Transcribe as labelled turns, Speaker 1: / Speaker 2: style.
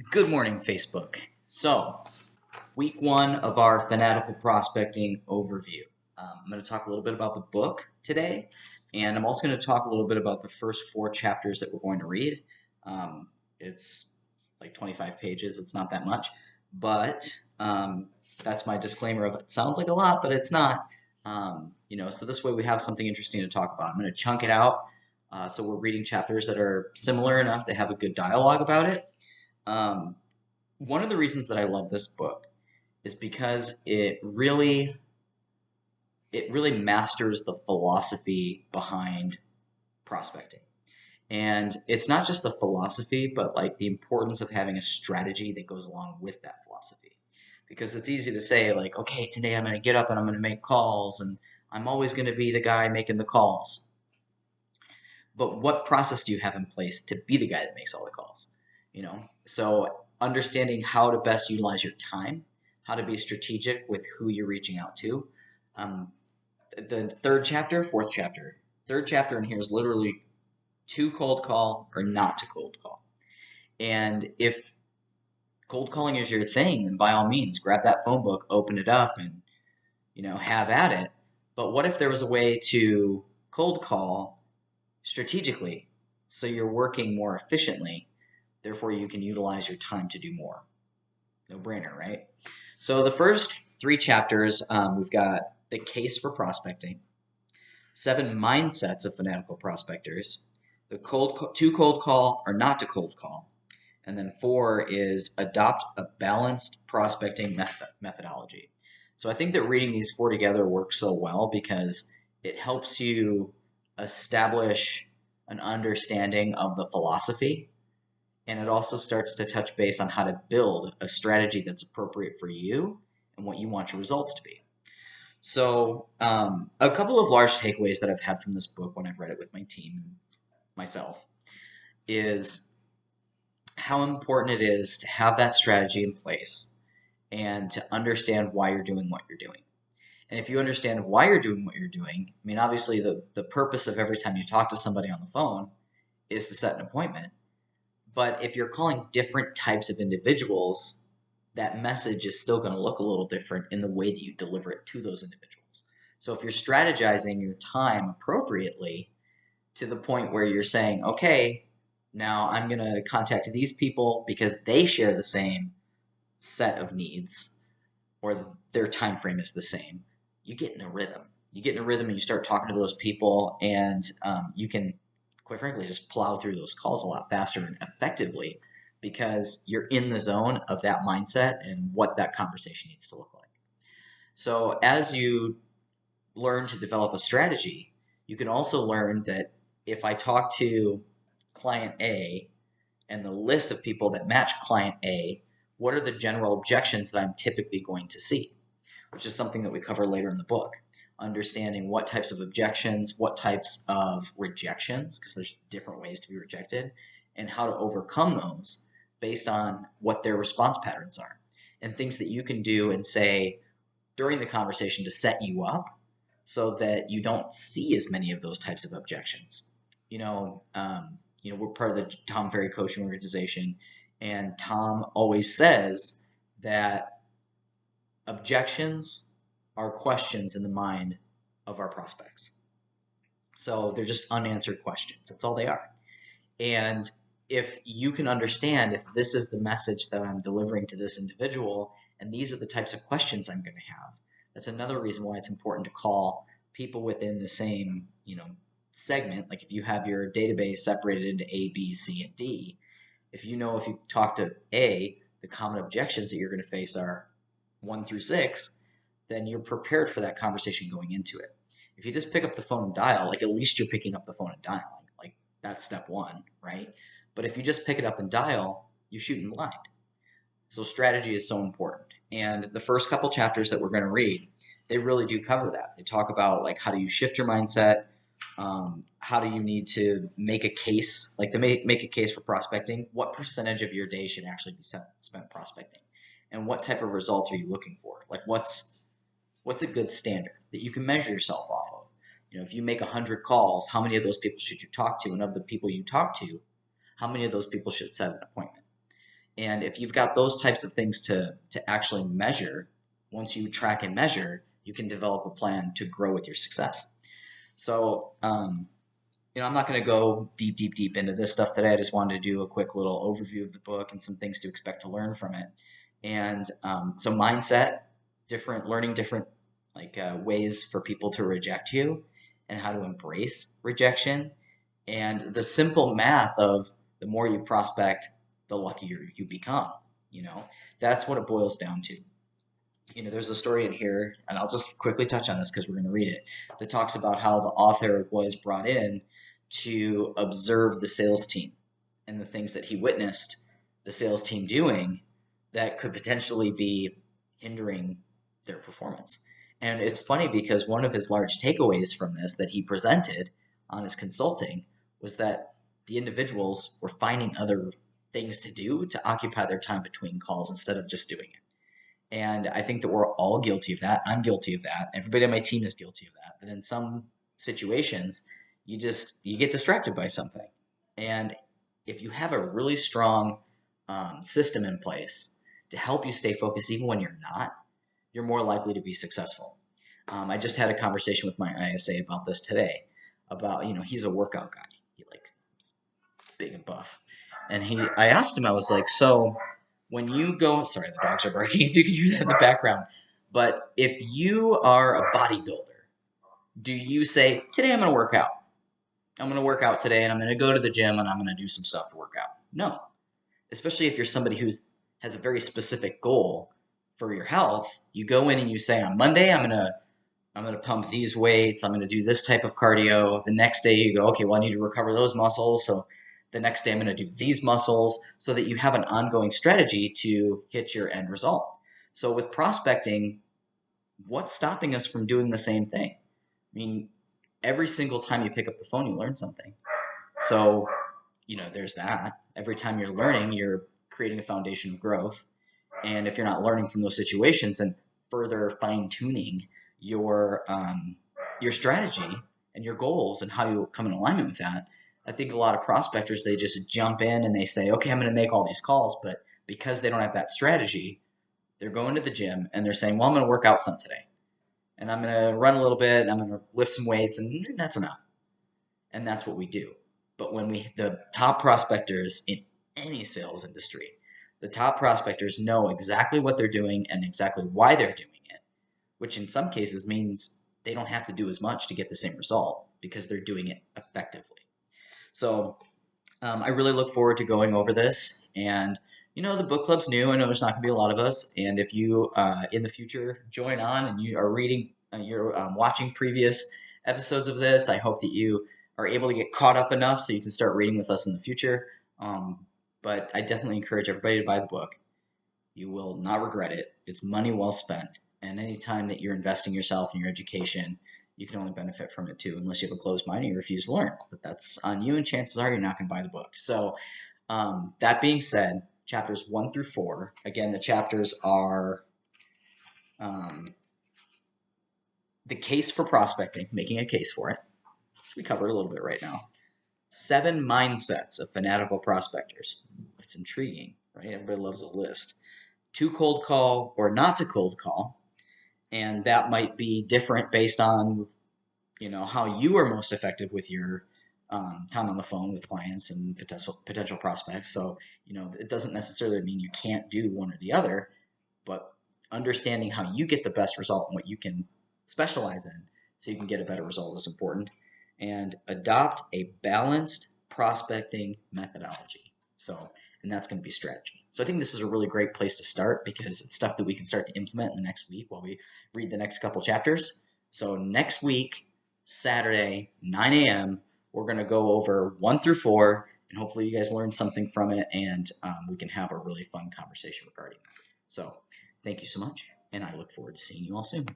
Speaker 1: Good morning, Facebook. So, week one of our fanatical prospecting overview. I'm going to talk a little bit about the book today, and I'm also going to talk a little bit about the first four chapters that we're going to read. It's like 25 pages, it's not that much, but that's my disclaimer of it sounds like a lot, but it's not. So this way we have something interesting to talk about. I'm going to chunk it out, so we're reading chapters that are similar enough to have a good dialogue about it. One of the reasons that I love this book is because it really masters the philosophy behind prospecting. And it's not just the philosophy, but like the importance of having a strategy that goes along with that philosophy. Because it's easy to say like, okay, today I'm going to get up and I'm going to make calls and I'm always going to be the guy making the calls. But what process do you have in place to be the guy that makes all the calls? So understanding how to best utilize your time, how to be strategic with who you're reaching out to. The fourth chapter, third chapter in here is literally to cold call or not to cold call. And if cold calling is your thing, then by all means, grab that phone book, open it up, and have at it. But what if there was a way to cold call strategically so you're working more efficiently? Therefore, you can utilize your time to do more. No brainer, right? So the first three chapters, we've got the case for prospecting, 7 mindsets of fanatical prospectors, the to cold call or not to cold call, and then 4 is adopt a balanced prospecting methodology. So I think that reading these 4 together works so well because it helps you establish an understanding of the philosophy. And it also starts to touch base on how to build a strategy that's appropriate for you and what you want your results to be. So a couple of large takeaways that I've had from this book when I've read it with my team and myself is how important it is to have that strategy in place and to understand why you're doing what you're doing. And if you understand why you're doing what you're doing, I mean, obviously the purpose of every time you talk to somebody on the phone is to set an appointment. But if you're calling different types of individuals, that message is still going to look a little different in the way that you deliver it to those individuals. So if you're strategizing your time appropriately to the point where you're saying, okay, now I'm going to contact these people because they share the same set of needs or their time frame is the same, you get in a rhythm. You get in a rhythm and you start talking to those people and you can quite frankly, just plow through those calls a lot faster and effectively because you're in the zone of that mindset and what that conversation needs to look like. So as you learn to develop a strategy, you can also learn that if I talk to client A and the list of people that match client A, what are the general objections that I'm typically going to see, which is something that we cover later in the book. Understanding what types of objections, what types of rejections, because there's different ways to be rejected, and how to overcome those based on what their response patterns are, and things that you can do and say during the conversation to set you up so that you don't see as many of those types of objections. We're part of the Tom Ferry Coaching Organization, and Tom always says that objections are questions in the mind of our prospects. So they're just unanswered questions. That's all they are. And if you can understand if this is the message that I'm delivering to this individual and these are the types of questions I'm going to have, that's another reason why it's important to call people within the same, segment. Like if you have your database separated into A, B, C, and D, if you talk to A, the common objections that you're going to face are 1 through 6, then you're prepared for that conversation going into it. If you just pick up the phone and dial, like at least you're picking up the phone and dialing. Like that's step 1, right? But if you just pick it up and dial, you're shooting blind. So strategy is so important. And the first couple chapters that we're going to read, they really do cover that. They talk about like how do you shift your mindset, how do you need to make a case, like to make a case for prospecting, what percentage of your day should actually be spent prospecting, and what type of results are you looking for? Like what's a good standard that you can measure yourself off of? If you make 100 calls, how many of those people should you talk to? And of the people you talk to, how many of those people should set an appointment? And if you've got those types of things to actually measure, once you track and measure, you can develop a plan to grow with your success. So, I'm not going to go deep into this stuff today. I just wanted to do a quick little overview of the book and some things to expect to learn from it. And so mindset, learning different ways for people to reject you and how to embrace rejection, and the simple math of the more you prospect, the luckier you become. That's what it boils down to. There's a story in here, and I'll just quickly touch on this because we're going to read it, that talks about how the author was brought in to observe the sales team and the things that he witnessed the sales team doing that could potentially be hindering their performance. And it's funny because one of his large takeaways from this that he presented on his consulting was that the individuals were finding other things to do to occupy their time between calls instead of just doing it. And I think that we're all guilty of that. I'm guilty of that. Everybody on my team is guilty of that. But in some situations, you get distracted by something. And if you have a really strong system in place to help you stay focused even when you're not, you're more likely to be successful. I just had a conversation with my ISA about this today. About, he's a workout guy. He big and buff. And I asked him, I was like, so when you go, sorry, the dogs are barking, if you can hear that in the background, but if you are a bodybuilder, do you say, today I'm going to work out? I'm going to work out today and I'm going to go to the gym and I'm going to do some stuff to work out. No. Especially if you're somebody who has a very specific goal for your health, you go in and you say, on Monday, I'm going to pump these weights, I'm going to do this type of cardio. The next day you go, okay, well, I need to recover those muscles, so the next day I'm going to do these muscles, so that you have an ongoing strategy to hit your end result. So with prospecting, what's stopping us from doing the same thing? I mean, every single time you pick up the phone, you learn something. So, there's that. Every time you're learning, you're creating a foundation of growth. And if you're not learning from those situations and further fine-tuning your strategy and your goals and how you come in alignment with that, I think a lot of prospectors, they just jump in and they say, okay, I'm going to make all these calls. But because they don't have that strategy, they're going to the gym and they're saying, well, I'm going to work out some today. And I'm going to run a little bit, and I'm going to lift some weights, and that's enough. And that's what we do. But when the top prospectors in any sales industry, the top prospectors know exactly what they're doing and exactly why they're doing it, which in some cases means they don't have to do as much to get the same result because they're doing it effectively. So I really look forward to going over this. And, the book club's new. I know there's not going to be a lot of us. And if you, in the future, join on and you are reading, you're watching previous episodes of this, I hope that you are able to get caught up enough so you can start reading with us in the future. But I definitely encourage everybody to buy the book. You will not regret it. It's money well spent. And any time that you're investing yourself in your education, you can only benefit from it too, unless you have a closed mind and you refuse to learn. But that's on you, and chances are you're not going to buy the book. So that being said, chapters 1 through 4, again, the chapters are the case for prospecting, making a case for it, which we covered a little bit right now. 7 mindsets of fanatical prospectors. It's intriguing, right? Everybody loves a list. To cold call or not to cold call. And that might be different based on, how you are most effective with your time on the phone with clients and potential prospects. So, it doesn't necessarily mean you can't do one or the other, but understanding how you get the best result and what you can specialize in so you can get a better result is important. And adopt a balanced prospecting methodology. And that's going to be strategy. So I think this is a really great place to start because it's stuff that we can start to implement in the next week while we read the next couple chapters. So next week, Saturday, 9 a.m., we're going to go over 1 through 4, and hopefully you guys learned something from it, and we can have a really fun conversation regarding that. So thank you so much, and I look forward to seeing you all soon.